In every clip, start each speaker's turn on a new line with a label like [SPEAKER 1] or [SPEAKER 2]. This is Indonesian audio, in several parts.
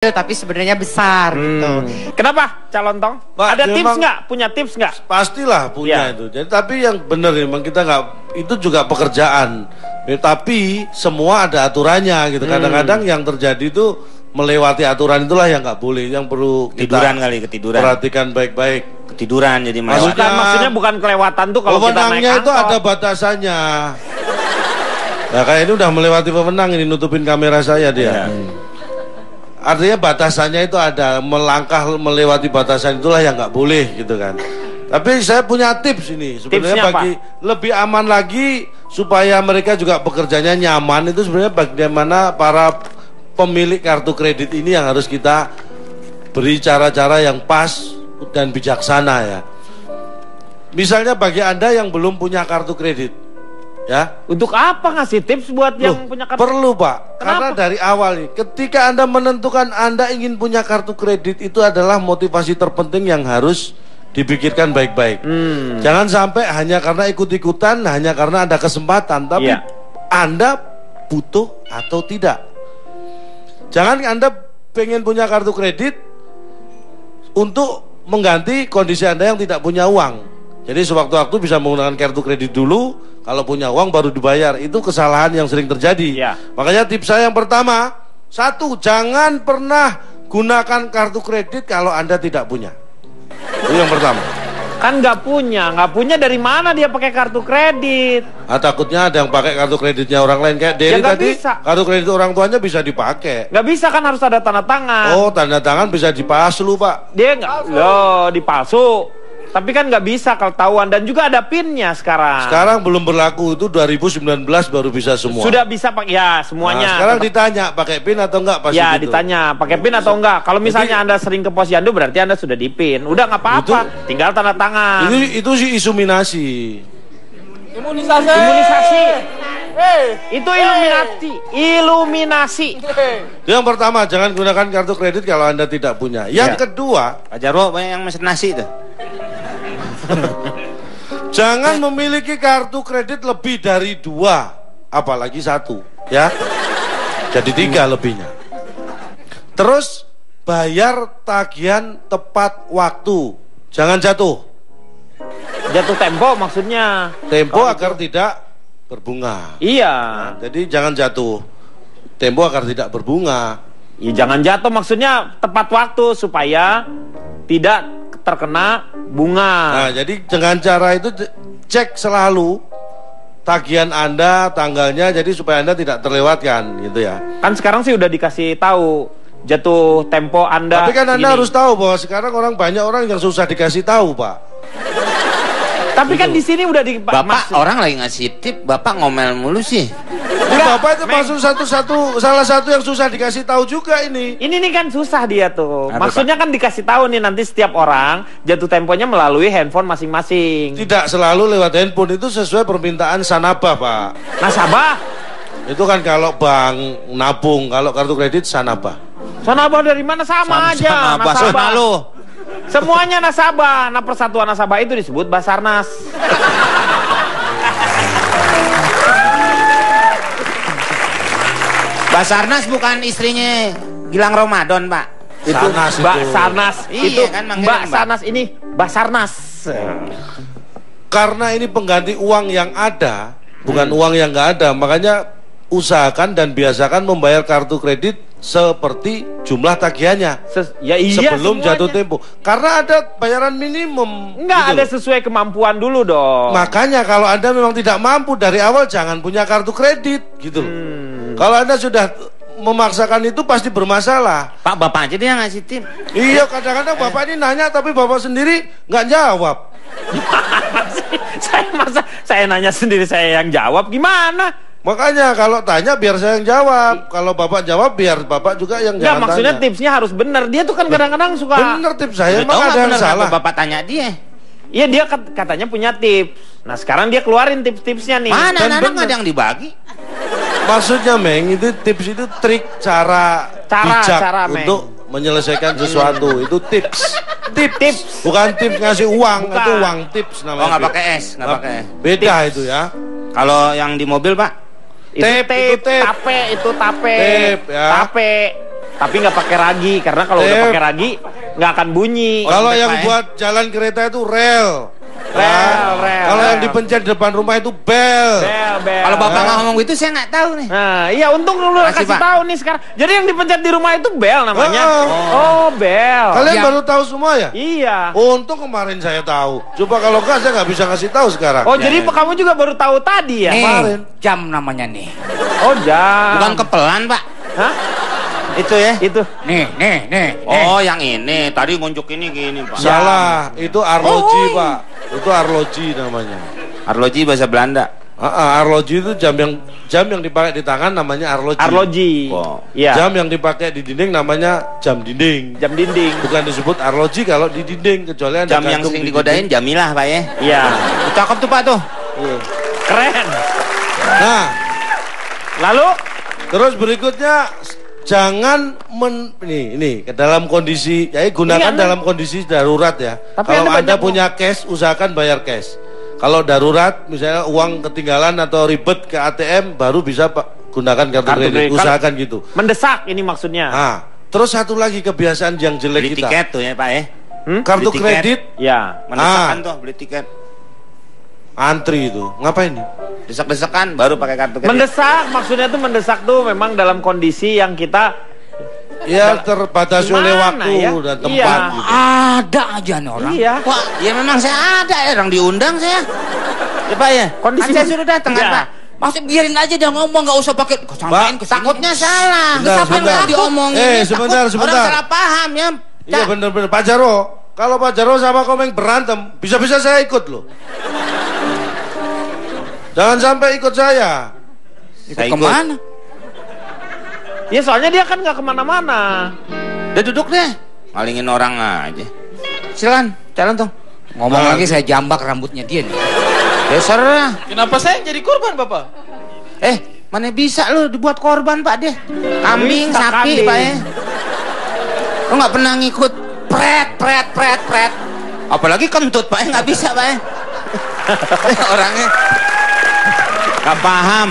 [SPEAKER 1] tapi sebenarnya besar gitu.
[SPEAKER 2] Kenapa calon tong? Ada tips nggak? Punya tips nggak?
[SPEAKER 3] Pastilah punya itu. Jadi tapi yang benar memang kita nggak, itu juga pekerjaan. Tapi semua ada aturannya gitu. Kadang-kadang yang terjadi itu melewati aturan, itulah yang nggak boleh. Yang perlu kita perhatikan baik-baik.
[SPEAKER 2] Ketiduran jadi maksudnya bukan kelewatan tuh kalau kita naik angkot.
[SPEAKER 3] Itu ada batasannya. Nah kayak ini udah melewati pemenang, ini nutupin kamera saya dia. Artinya batasannya itu ada, melangkah melewati batasan itulah yang nggak boleh gitu kan. Tapi saya punya tips ini sebenarnya bagi lebih aman lagi supaya mereka juga bekerjanya nyaman, itu sebenarnya bagaimana para pemilik kartu kredit ini yang harus kita beri cara-cara yang pas dan bijaksana ya. Misalnya bagi Anda yang belum punya kartu kredit, ya.
[SPEAKER 2] Untuk apa ngasih tips buat yang punya kartu?
[SPEAKER 3] Perlu Pak.
[SPEAKER 2] Kenapa?
[SPEAKER 3] Karena dari awal nih, ketika Anda menentukan Anda ingin punya kartu kredit, itu adalah motivasi terpenting yang harus dipikirkan baik-baik. Jangan sampai hanya karena ikut-ikutan, hanya karena ada kesempatan, tapi Anda butuh atau tidak. Jangan Anda pengen punya kartu kredit untuk mengganti kondisi Anda yang tidak punya uang. Jadi sewaktu-waktu bisa menggunakan kartu kredit dulu, kalau punya uang baru dibayar. Itu kesalahan yang sering terjadi. Makanya tips saya yang pertama, satu, jangan pernah gunakan kartu kredit kalau Anda tidak punya. Itu yang pertama.
[SPEAKER 2] Kan nggak punya dari mana dia pakai kartu kredit?
[SPEAKER 3] Takutnya ada yang pakai kartu kreditnya orang lain kayak Dery tadi.
[SPEAKER 2] Bisa.
[SPEAKER 3] Kartu kredit orang tuanya bisa dipakai.
[SPEAKER 2] Nggak bisa kan, harus ada tanda tangan.
[SPEAKER 3] Oh, tanda tangan bisa dipalsu Pak.
[SPEAKER 2] Dia nggak, dipalsu. Tapi kan nggak bisa kalau tahuan, dan juga ada pinnya sekarang.
[SPEAKER 3] Sekarang belum berlaku, itu 2019 baru bisa semua.
[SPEAKER 2] Sudah bisa Pak, ya semuanya.
[SPEAKER 3] Nah, sekarang ditanya pakai pin atau enggak pas
[SPEAKER 2] ya
[SPEAKER 3] itu.
[SPEAKER 2] Ditanya pakai pin atau enggak. Kalau misalnya Anda sering ke posyandu berarti Anda sudah di pin. Udah nggak apa-apa, tinggal tanda tangan.
[SPEAKER 3] Itu sih isuminasi.
[SPEAKER 2] Imunisasi. Itu iluminasi.
[SPEAKER 3] Yang pertama, jangan gunakan kartu kredit kalau Anda tidak punya. Yang kedua,
[SPEAKER 4] Pak Jarwo banyak yang mesen nasi tuh.
[SPEAKER 3] jangan memiliki kartu kredit lebih dari 2, apalagi 1, ya. Jadi 3 lebihnya. Terus bayar tagihan tepat waktu, jangan jatuh.
[SPEAKER 2] Jatuh tempo maksudnya.
[SPEAKER 3] Tempo agar tidak berbunga.
[SPEAKER 2] Iya.
[SPEAKER 3] Jadi jangan jatuh tempo agar tidak berbunga.
[SPEAKER 2] Ya jangan jatuh maksudnya tepat waktu supaya tidak terkena bunga.
[SPEAKER 3] Nah, jadi dengan cara itu cek selalu tagihan Anda, tanggalnya, jadi supaya Anda tidak terlewatkan gitu ya.
[SPEAKER 2] Kan sekarang sih udah dikasih tahu jatuh tempo Anda.
[SPEAKER 3] Tapi kan Anda harus tahu bahwa sekarang banyak orang yang susah dikasih tahu, Pak.
[SPEAKER 2] Tapi kan di sini udah di
[SPEAKER 4] Bapak orang lagi ngasih tip, Bapak ngomel mulu sih.
[SPEAKER 3] Bapak itu masuk salah satu yang susah dikasih tahu juga ini.
[SPEAKER 2] Ini nih kan susah dia tuh. Maksudnya kan dikasih tahu nih nanti setiap orang jatuh temponya melalui handphone masing-masing.
[SPEAKER 3] Tidak selalu lewat handphone, itu sesuai permintaan Sanabah, Pak.
[SPEAKER 2] Nasabah?
[SPEAKER 3] Itu kan kalau bank nabung, kalau kartu kredit Sanabah.
[SPEAKER 2] Sanabah dari mana sama aja. Nasabah
[SPEAKER 4] lu.
[SPEAKER 2] Semuanya nasabah. Nah, persatuan nasabah itu disebut Basarnas.
[SPEAKER 4] Basarnas bukan istrinya Gilang Ramadan, Pak.
[SPEAKER 3] Itu
[SPEAKER 2] Mbak Sarnas itu
[SPEAKER 4] kan
[SPEAKER 2] Mbak Sarnas ini Basarnas.
[SPEAKER 3] Karena ini pengganti uang yang ada, bukan uang yang nggak ada, makanya usahakan dan biasakan membayar kartu kredit seperti jumlah tagihannya sebelum jatuh tempo. Karena ada bayaran minimum.
[SPEAKER 2] Enggak gitu ada sesuai kemampuan dulu dong.
[SPEAKER 3] Makanya kalau Anda memang tidak mampu dari awal, jangan punya kartu kredit gitu loh. Kalau Anda sudah memaksakan itu pasti bermasalah.
[SPEAKER 4] Pak, Bapak aja dia ngasih tip.
[SPEAKER 3] Iya, kadang-kadang Bapak ini nanya tapi Bapak sendiri nggak jawab.
[SPEAKER 2] Saya nanya sendiri, saya yang jawab gimana?
[SPEAKER 3] Makanya kalau tanya biar saya yang jawab. Kalau Bapak jawab biar Bapak juga yang
[SPEAKER 2] jangan maksudnya tanya. Tipsnya harus benar. Dia tuh kan kadang-kadang suka
[SPEAKER 3] bener tips saya, emang ada yang salah.
[SPEAKER 4] Bapak tanya dia.
[SPEAKER 2] Iya, dia katanya punya tips. Nah sekarang dia keluarin tips-tipsnya nih.
[SPEAKER 4] Mana anak nggak ada yang dibagi?
[SPEAKER 3] Maksudnya Meng, itu tips, itu trik cara bijak untuk menyelesaikan sesuatu. Itu tips. Tips. Bukan tips ngasih uang. Itu uang tips namanya.
[SPEAKER 4] Oh, nggak pakai S, nggak pakai.
[SPEAKER 3] Beda tips. Itu ya.
[SPEAKER 4] Kalau yang di mobil, Pak?
[SPEAKER 2] Itu tape. Tape.
[SPEAKER 3] Tape, ya.
[SPEAKER 2] Tape. tapi nggak pakai ragi karena kalau udah pakai ragi nggak akan bunyi.
[SPEAKER 3] Kalau yang buat jalan kereta itu rel.
[SPEAKER 2] Rel.
[SPEAKER 3] Kalau yang dipencet depan rumah itu bel.
[SPEAKER 4] Kalau bapak nggak ngomong gitu saya nggak tahu nih.
[SPEAKER 2] Nah, iya untung lu
[SPEAKER 4] Makasih,
[SPEAKER 2] kasih
[SPEAKER 4] Pak.
[SPEAKER 2] tahu nih sekarang. Jadi yang dipencet di rumah itu bel namanya. Oh, bel.
[SPEAKER 3] Kalian
[SPEAKER 4] Iya.
[SPEAKER 3] baru tahu semua ya?
[SPEAKER 2] Iya.
[SPEAKER 3] Untung kemarin saya tahu. Coba kalau enggak saya nggak bisa kasih tahu sekarang.
[SPEAKER 2] Oh, jadi kamu juga baru tahu tadi ya?
[SPEAKER 4] Nih,
[SPEAKER 3] Kemarin.
[SPEAKER 4] jam namanya nih.
[SPEAKER 2] Oh, jam.
[SPEAKER 5] Bukan kepelan, Pak.
[SPEAKER 2] Hah?
[SPEAKER 5] Itu ya?
[SPEAKER 2] Itu.
[SPEAKER 4] Nih.
[SPEAKER 5] Oh, yang ini. Tadi ngunjuk ini gini, Pak.
[SPEAKER 3] Salah, itu arloji, Pak. Itu arloji namanya.
[SPEAKER 5] Arloji bahasa Belanda.
[SPEAKER 3] Arloji itu jam yang dipakai di tangan namanya arloji.
[SPEAKER 2] Arloji.
[SPEAKER 5] Wow.
[SPEAKER 2] Iya.
[SPEAKER 3] Jam yang dipakai di dinding namanya jam dinding.
[SPEAKER 2] Jam dinding.
[SPEAKER 3] Bukan disebut arloji kalau di dinding, kecuali ada
[SPEAKER 5] Jam yang
[SPEAKER 3] gantung
[SPEAKER 5] sering
[SPEAKER 3] di
[SPEAKER 5] digodain
[SPEAKER 3] dinding.
[SPEAKER 5] Jamilah, Pak ya.
[SPEAKER 2] Iya.
[SPEAKER 5] Cakep tuh, Pak tuh.
[SPEAKER 2] Keren.
[SPEAKER 3] Nah,
[SPEAKER 2] Lalu
[SPEAKER 3] terus berikutnya jangan ini ke dalam kondisi gunakan
[SPEAKER 2] Anda-
[SPEAKER 3] dalam kondisi darurat ya.
[SPEAKER 2] Tapi
[SPEAKER 3] Kalau
[SPEAKER 2] Anda
[SPEAKER 3] Anda
[SPEAKER 2] banyak
[SPEAKER 3] punya cash, usahakan bayar cash. Kalau darurat, misalnya uang ketinggalan atau ribet ke ATM, baru bisa gunakan kartu
[SPEAKER 2] Kartu
[SPEAKER 3] kredit.
[SPEAKER 2] kredit.
[SPEAKER 3] Usahakan gitu.
[SPEAKER 2] mendesak ini maksudnya.
[SPEAKER 3] Nah, terus satu lagi kebiasaan yang jelek
[SPEAKER 5] Beli
[SPEAKER 3] kita.
[SPEAKER 5] tiket tuh ya, Pak ya.
[SPEAKER 3] Kartu
[SPEAKER 5] Beli tiket.
[SPEAKER 3] kredit
[SPEAKER 2] Ya.
[SPEAKER 5] Mendesakan tuh beli tiket.
[SPEAKER 3] antri itu. Ngapain nih?
[SPEAKER 5] Desak-desakan baru pakai kartu kredit.
[SPEAKER 2] Mendesak maksudnya tuh mendesak tuh memang dalam kondisi yang kita
[SPEAKER 3] Ya terbatasi oleh
[SPEAKER 2] Gimana
[SPEAKER 3] waktu
[SPEAKER 2] ya?
[SPEAKER 3] dan tempat
[SPEAKER 2] Iya.
[SPEAKER 3] gitu.
[SPEAKER 4] Ada aja nih orang.
[SPEAKER 2] iya.
[SPEAKER 5] Wah, ya memang saya ada ya, orang diundang saya. Ya, Pak ya.
[SPEAKER 2] Kondisi-
[SPEAKER 5] Kan saya suruh datang kan,
[SPEAKER 2] Iya.
[SPEAKER 5] Pak.
[SPEAKER 4] Maksud biarin aja dia ngomong, nggak usah pakai sampein ke sini.
[SPEAKER 5] Takutnya salah.
[SPEAKER 3] Sebentar,
[SPEAKER 5] Siapa
[SPEAKER 3] sebentar.
[SPEAKER 5] yang diomongin?
[SPEAKER 3] Sebentar.
[SPEAKER 5] Orang salah paham ya.
[SPEAKER 3] Iya bener-bener Pak Jarwo. Kalau Pak Jarwo sama Komeng berantem, bisa-bisa saya ikut loh. Jangan sampai ikut saya.
[SPEAKER 5] Saya ikut.
[SPEAKER 4] Kemana?
[SPEAKER 2] Ya soalnya dia kan nggak kemana-mana.
[SPEAKER 5] Udah duduk deh. Malingin orang aja. Silakan, jalan tuh.
[SPEAKER 4] Ngomong lagi saya jambak rambutnya dia nih.
[SPEAKER 5] Ya serah.
[SPEAKER 6] Kenapa saya jadi korban, Bapak?
[SPEAKER 5] Mana bisa lu dibuat korban, Pak deh. Kambing,
[SPEAKER 2] Bisa,
[SPEAKER 5] sapi,
[SPEAKER 2] kambing.
[SPEAKER 5] Pak ya. Lu nggak pernah ngikut pret. Apalagi kentut, Pak ya, nggak bisa, Pak ya. Orangnya nggak paham.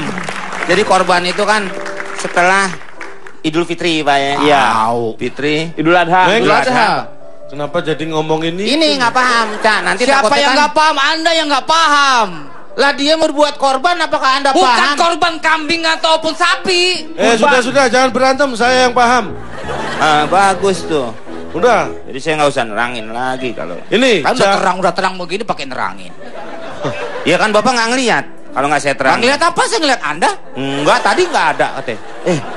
[SPEAKER 5] Jadi korban itu kan setelah Idul Fitri, Pak ya.
[SPEAKER 2] Iya.
[SPEAKER 5] Fitri.
[SPEAKER 2] Idul Adha.
[SPEAKER 3] Neng,
[SPEAKER 5] Idul Adha.
[SPEAKER 3] Kenapa jadi ngomong ini?
[SPEAKER 5] Ini nggak paham, Cak. Nanti
[SPEAKER 4] Siapa
[SPEAKER 5] takutnya
[SPEAKER 4] yang
[SPEAKER 5] kan-
[SPEAKER 4] nggak paham? Anda yang nggak paham.
[SPEAKER 5] Lah dia berbuat korban, apakah Anda
[SPEAKER 4] Bukan
[SPEAKER 5] paham?
[SPEAKER 4] korban kambing ataupun sapi.
[SPEAKER 3] Sudah, jangan berantem, saya yang paham.
[SPEAKER 5] Bagus tuh.
[SPEAKER 3] Udah,
[SPEAKER 5] Jadi saya nggak usah nerangin lagi kalau.
[SPEAKER 3] ini
[SPEAKER 4] Kan udah terang begini pakai nerangin.
[SPEAKER 5] Ya kan Bapak nggak ngelihat. Kalau nggak saya terang.
[SPEAKER 4] Ngeliat apa? Saya ngeliat Anda.
[SPEAKER 5] Enggak, tadi nggak ada katanya.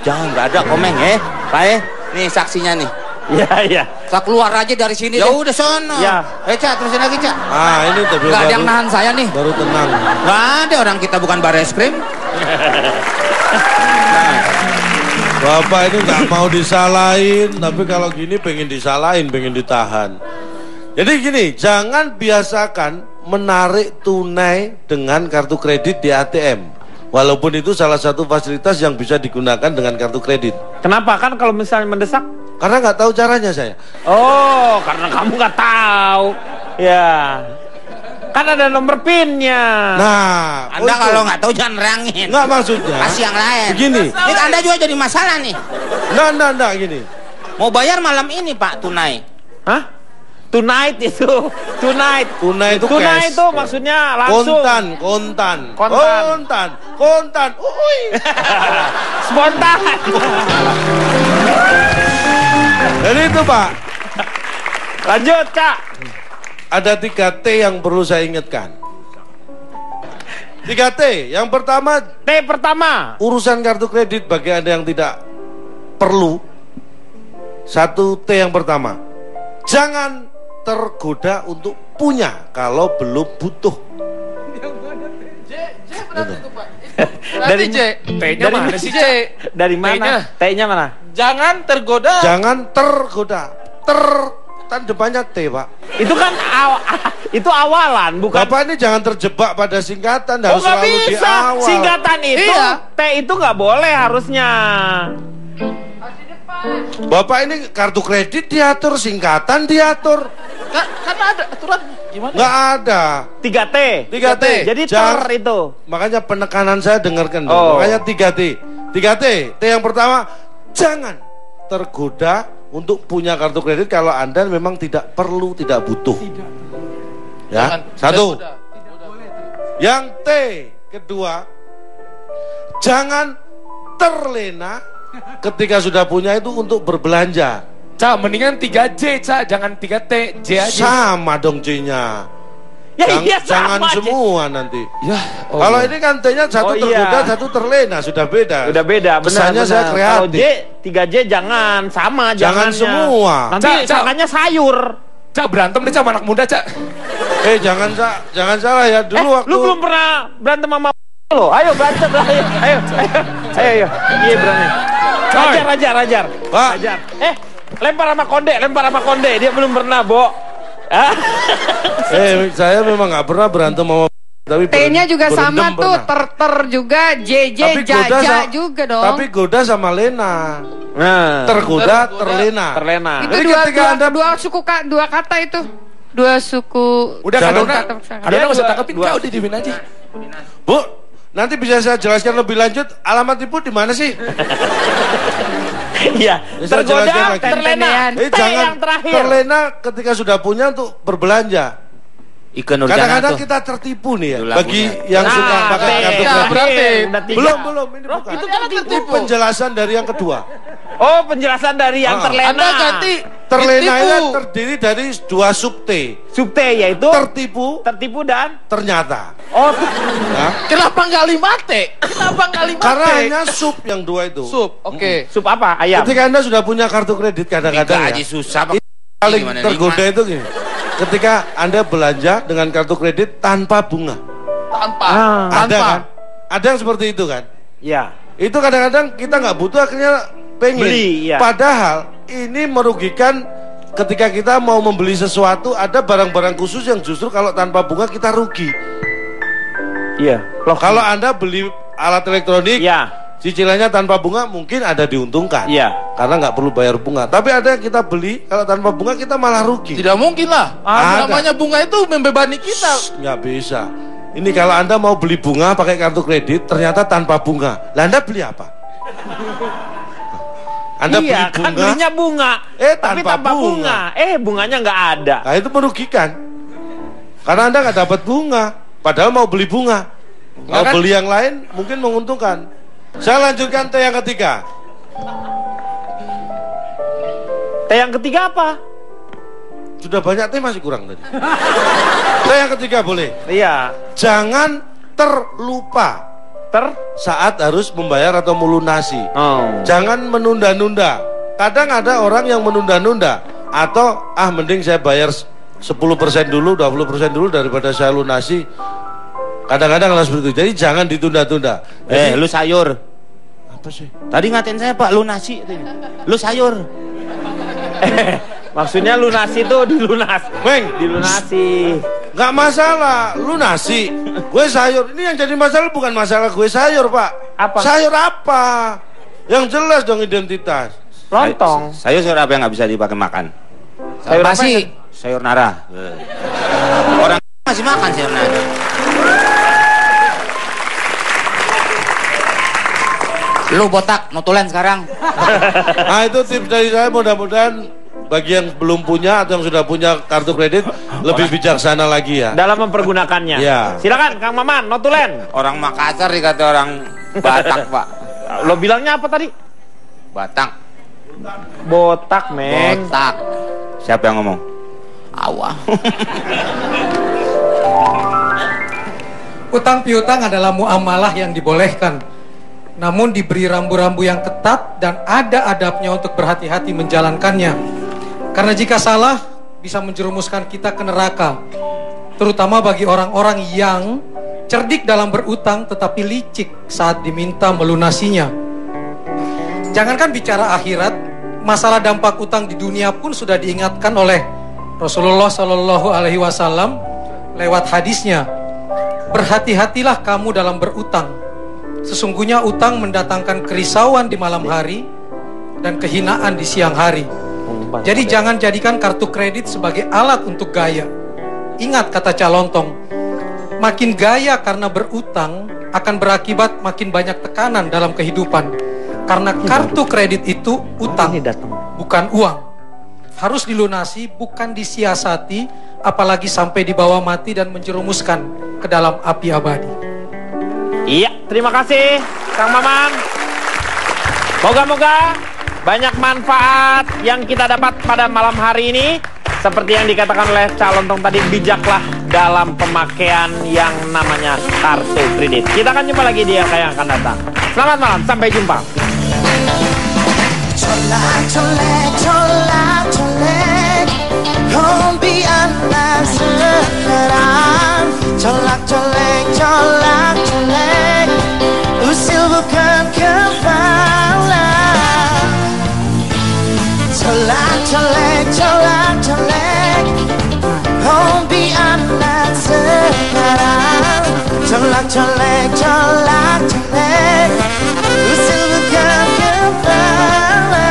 [SPEAKER 5] Jangan nggak ada Komeng ya. Pak ya. Nih saksinya nih.
[SPEAKER 2] Iya.
[SPEAKER 4] Saya keluar aja dari sini
[SPEAKER 5] Ya
[SPEAKER 4] deh.
[SPEAKER 5] udah sono.
[SPEAKER 2] Ya.
[SPEAKER 5] Cak, terusin lagi, Cak.
[SPEAKER 3] ini tapi
[SPEAKER 4] Nggak ada yang nahan saya nih.
[SPEAKER 3] baru tenang.
[SPEAKER 5] Nggak ada, orang kita bukan bareskrim.
[SPEAKER 3] Bapak ini nggak mau disalahin, tapi kalau gini pengen disalahin, pengen ditahan. Jadi gini, jangan biasakan menarik tunai dengan kartu kredit di ATM. Walaupun itu salah satu fasilitas yang bisa digunakan dengan kartu kredit.
[SPEAKER 2] Kenapa kan kalau misalnya mendesak?
[SPEAKER 3] Karena nggak tahu caranya saya.
[SPEAKER 2] Oh, karena kamu nggak tahu. Ya. Kan ada nomor PIN-nya.
[SPEAKER 3] Nah,
[SPEAKER 5] Anda kalau nggak tahu jangan nerangin.
[SPEAKER 3] nggak maksudnya.
[SPEAKER 5] Kasih yang lain.
[SPEAKER 3] Begini.
[SPEAKER 5] Ini Anda juga jadi masalah nih.
[SPEAKER 3] Nggak gini.
[SPEAKER 5] Mau bayar malam ini, Pak, tunai.
[SPEAKER 2] Hah? Tonight itu. Tonight.
[SPEAKER 3] Tunai itu
[SPEAKER 2] Tunai
[SPEAKER 3] cash.
[SPEAKER 2] itu maksudnya langsung.
[SPEAKER 3] Kontan. Uy.
[SPEAKER 2] Spontan.
[SPEAKER 3] Jadi itu Pak,
[SPEAKER 2] Lanjut, Kak.
[SPEAKER 3] ada 3T yang perlu saya ingatkan. 3T, yang pertama,
[SPEAKER 2] T pertama.
[SPEAKER 3] urusan kartu kredit bagi Anda yang tidak perlu. 1T yang pertama, jangan tergoda untuk punya kalau belum butuh.
[SPEAKER 6] Berarti J. T-nya mana sih, J?
[SPEAKER 2] Dari mana? T-nya mana?
[SPEAKER 6] Jangan tergoda.
[SPEAKER 3] Jangan tergoda. Kan depannya T, Pak.
[SPEAKER 2] Itu kan itu awalan, bukan.
[SPEAKER 3] Bapak ini jangan terjebak pada singkatan,
[SPEAKER 2] Oh,
[SPEAKER 3] harus
[SPEAKER 2] nggak
[SPEAKER 3] selalu di
[SPEAKER 2] bisa.
[SPEAKER 3] awal.
[SPEAKER 2] Singkatan itu,
[SPEAKER 6] Iya.
[SPEAKER 2] T itu nggak boleh harusnya.
[SPEAKER 3] Bapak ini kartu kredit diatur, singkatan diatur.
[SPEAKER 6] Kan ada aturan gimana?
[SPEAKER 3] Nggak ada.
[SPEAKER 2] 3T.
[SPEAKER 3] 3T.
[SPEAKER 2] Jadi
[SPEAKER 3] Jangan-
[SPEAKER 2] itu.
[SPEAKER 3] Makanya penekanan saya dengarkan dulu.
[SPEAKER 2] Oh.
[SPEAKER 3] Makanya 3T. 3T. T yang pertama, jangan tergoda untuk punya kartu kredit kalau Anda memang tidak perlu, tidak butuh. Ya, satu. Yang T kedua, jangan terlena ketika sudah punya itu untuk berbelanja.
[SPEAKER 6] Cak, mendingan 3J, Cak, jangan 3T, J aja.
[SPEAKER 3] Sama dong J-nya.
[SPEAKER 2] Ya iya
[SPEAKER 3] Jangan
[SPEAKER 2] sama aja.
[SPEAKER 3] semua nanti.
[SPEAKER 6] Ya,
[SPEAKER 3] Kalau ini kan T-nya satu
[SPEAKER 2] Oh,
[SPEAKER 3] tergoda,
[SPEAKER 2] iya.
[SPEAKER 3] satu terlena, sudah beda.
[SPEAKER 2] Udah beda, benar.
[SPEAKER 3] Kesannya saya
[SPEAKER 2] Kalau
[SPEAKER 3] kreatif.
[SPEAKER 2] J, 3J jangan sama
[SPEAKER 3] Jangan
[SPEAKER 2] jangannya.
[SPEAKER 3] semua.
[SPEAKER 2] Nanti
[SPEAKER 6] Cak, Cak.
[SPEAKER 2] sangkanya sayur.
[SPEAKER 6] Cak, berantem deh, Cak, sama anak muda, Cak.
[SPEAKER 3] Jangan salah ya. Dulu waktu
[SPEAKER 2] Lu belum pernah berantem sama lo? Ayo berantem lah, ayo. Iya berani. Rajar.
[SPEAKER 3] Pak.
[SPEAKER 2] Rajar. Lempar sama konde. Dia belum pernah, Bo.
[SPEAKER 3] Saya memang nggak pernah berantem sama tapi
[SPEAKER 1] T-nya juga sama
[SPEAKER 3] berendam
[SPEAKER 1] tuh,
[SPEAKER 3] pernah.
[SPEAKER 1] ter juga, JJ,
[SPEAKER 3] Tapi goda
[SPEAKER 1] jaja
[SPEAKER 3] sa-
[SPEAKER 1] juga dong.
[SPEAKER 3] Tapi goda sama lena.
[SPEAKER 2] Nah,
[SPEAKER 3] Tergoda, terlena.
[SPEAKER 2] terlena.
[SPEAKER 1] itu
[SPEAKER 3] Jadi
[SPEAKER 1] dua
[SPEAKER 3] ketika Anda-
[SPEAKER 1] dua kata itu. Dua suku.
[SPEAKER 6] Udah,
[SPEAKER 3] Jangan-
[SPEAKER 6] Kadona nggak usah tangkepin,
[SPEAKER 2] dua.
[SPEAKER 6] Kak, udah diemin aja.
[SPEAKER 3] Bu, nanti bisa saya jelaskan lebih lanjut. Alamat ibu di mana sih?
[SPEAKER 2] Iya,
[SPEAKER 3] Bisa
[SPEAKER 2] tergoda,
[SPEAKER 3] jelaskan lagi.
[SPEAKER 2] terlena. T yang terakhir.
[SPEAKER 3] terlena ketika sudah punya untuk berbelanja.
[SPEAKER 5] Ike Nurjana
[SPEAKER 3] Kadang-kadang
[SPEAKER 5] tuh.
[SPEAKER 3] kita tertipu nih ya.
[SPEAKER 5] Itu
[SPEAKER 3] bagi
[SPEAKER 5] lagunya.
[SPEAKER 3] yang suka pakai
[SPEAKER 2] T.
[SPEAKER 3] kartu
[SPEAKER 6] Nah,
[SPEAKER 3] kredit.
[SPEAKER 6] berarti.
[SPEAKER 2] Udah tiga.
[SPEAKER 3] Belum, ini
[SPEAKER 2] Loh,
[SPEAKER 3] bukan.
[SPEAKER 2] itu tertipu.
[SPEAKER 3] Itu penjelasan dari yang kedua.
[SPEAKER 2] Oh, penjelasan dari yang
[SPEAKER 3] Ah.
[SPEAKER 2] terlena.
[SPEAKER 6] Anda ganti
[SPEAKER 3] Terlena
[SPEAKER 6] ditipu.
[SPEAKER 3] itu terdiri dari dua sub T.
[SPEAKER 2] Sub T yaitu
[SPEAKER 3] Tertipu
[SPEAKER 2] dan
[SPEAKER 3] ternyata.
[SPEAKER 2] oh
[SPEAKER 3] Nah,
[SPEAKER 6] Kenapa nggak 5T? Kenapa nggak 5T?
[SPEAKER 3] karena hanya sub yang dua itu.
[SPEAKER 6] Sup, oke.
[SPEAKER 2] sub apa? Ayam.
[SPEAKER 3] Ketika Anda sudah punya kartu kredit
[SPEAKER 5] Tiga
[SPEAKER 3] kadang-kadang
[SPEAKER 5] aja
[SPEAKER 3] ya.
[SPEAKER 5] susah, Pak.
[SPEAKER 3] Paling
[SPEAKER 5] Gimana,
[SPEAKER 3] tergoda
[SPEAKER 5] lima?
[SPEAKER 3] itu gini. Ketika Anda belanja dengan kartu kredit tanpa bunga.
[SPEAKER 6] Tanpa.
[SPEAKER 3] Ada kan? Ada yang seperti itu kan?
[SPEAKER 2] Ya.
[SPEAKER 3] Itu kadang-kadang kita nggak butuh akhirnya pengen.
[SPEAKER 2] Beli, iya.
[SPEAKER 3] Padahal ini merugikan ketika kita mau membeli sesuatu, ada barang-barang khusus yang justru kalau tanpa bunga kita rugi.
[SPEAKER 2] Iya. Loh,
[SPEAKER 3] Kalau Anda beli alat elektronik,
[SPEAKER 2] ya.
[SPEAKER 3] cicilannya tanpa bunga mungkin ada diuntungkan.
[SPEAKER 2] Iya.
[SPEAKER 3] Karena nggak perlu bayar bunga. Tapi ada yang kita beli kalau tanpa bunga kita malah rugi.
[SPEAKER 6] Tidak mungkin lah.
[SPEAKER 3] Ada.
[SPEAKER 6] Namanya bunga itu membebani kita.
[SPEAKER 3] Nggak bisa. Ini kalau Anda mau beli bunga pakai kartu kredit, ternyata tanpa bunga. Lah Anda beli apa? Anda
[SPEAKER 2] Iya,
[SPEAKER 3] beli
[SPEAKER 2] kan
[SPEAKER 3] bunga,
[SPEAKER 2] belinya bunga. Tapi
[SPEAKER 3] tanpa
[SPEAKER 2] tanpa bunga. Bunganya nggak ada.
[SPEAKER 3] nah itu merugikan. Karena Anda nggak dapat bunga, padahal mau beli bunga. Mau
[SPEAKER 6] Kan-
[SPEAKER 3] beli yang lain mungkin menguntungkan. Saya lanjutkan T yang ketiga.
[SPEAKER 2] T yang ketiga apa?
[SPEAKER 3] Sudah banyak T masih kurang tadi. T yang ketiga boleh.
[SPEAKER 2] Iya.
[SPEAKER 3] Jangan terlupa saat harus membayar atau melunasi.
[SPEAKER 2] Oh.
[SPEAKER 3] Jangan menunda-nunda. Kadang ada orang yang menunda-nunda atau mending saya bayar 10% dulu, 20% dulu daripada saya lunasi. Kadang-kadang harus seperti itu. Jadi jangan ditunda-tunda. Jadi,
[SPEAKER 5] Lu sayur.
[SPEAKER 3] apa sih?
[SPEAKER 5] Tadi ngatain saya, Pak, lu nasi. Lu sayur.
[SPEAKER 2] Maksudnya lunasi itu dilunas.
[SPEAKER 3] Meng,
[SPEAKER 2] Dilunasi.
[SPEAKER 3] nggak masalah, lunasi. Gue sayur. Ini yang jadi masalah bukan masalah gue sayur, Pak.
[SPEAKER 2] Apa?
[SPEAKER 3] Sayur apa? Yang jelas dong identitas.
[SPEAKER 2] Lontong.
[SPEAKER 5] Sayur apa yang nggak bisa dipakai makan?
[SPEAKER 2] Sayur apa
[SPEAKER 5] sih?
[SPEAKER 2] sih?
[SPEAKER 5] Sayur nara. Orang masih makan sayur nara.
[SPEAKER 4] Lu botak, notulen sekarang.
[SPEAKER 3] Nah itu tips dari saya, mudah-mudahan bagi yang belum punya atau yang sudah punya kartu kredit lebih bijaksana lagi ya.
[SPEAKER 2] Dalam mempergunakannya.
[SPEAKER 3] Iya.
[SPEAKER 2] Silakan Kang Maman, notulen.
[SPEAKER 5] Orang Makassar dikata orang Batak, Pak.
[SPEAKER 2] Lo bilangnya apa tadi?
[SPEAKER 5] Batak.
[SPEAKER 2] Botak, Meng.
[SPEAKER 4] Botak.
[SPEAKER 5] Siapa yang ngomong?
[SPEAKER 4] Awah.
[SPEAKER 7] Utang piutang adalah muamalah yang dibolehkan, namun diberi rambu-rambu yang ketat dan ada adabnya untuk berhati-hati menjalankannya. Karena jika salah, bisa menjerumuskan kita ke neraka, terutama bagi orang-orang yang cerdik dalam berutang tetapi licik saat diminta melunasinya. Jangankan bicara akhirat, masalah dampak utang di dunia pun sudah diingatkan oleh Rasulullah Shallallahu Alaihi Wasallam lewat hadisnya. Berhati-hatilah kamu dalam berutang. Sesungguhnya utang mendatangkan kerisauan di malam hari dan kehinaan di siang hari. Jadi jangan jadikan kartu kredit sebagai alat untuk gaya. Ingat kata Calontong, makin gaya karena berutang akan berakibat makin banyak tekanan dalam kehidupan. Karena kartu kredit itu utang,
[SPEAKER 2] Ini datang.
[SPEAKER 7] bukan uang. Harus dilunasi, bukan disiasati, apalagi sampai dibawa mati dan menjerumuskan ke dalam api abadi.
[SPEAKER 2] Iya, terima kasih Kang Mamang. Moga-moga banyak manfaat yang kita dapat pada malam hari ini. Seperti yang dikatakan oleh calon tong tadi, bijaklah dalam pemakaian yang namanya kartu kredit. Kita akan jumpa lagi di yang akan datang. Selamat malam, sampai jumpa.
[SPEAKER 8] Colak, colek, colak, colek, hombianlah sekarang. Colak, colek, colak, colek, usil bukan kepala. Colak, colek, colak, colek, hombianlah sekarang. Colak, colek, colak, colek, usil bukan kepala.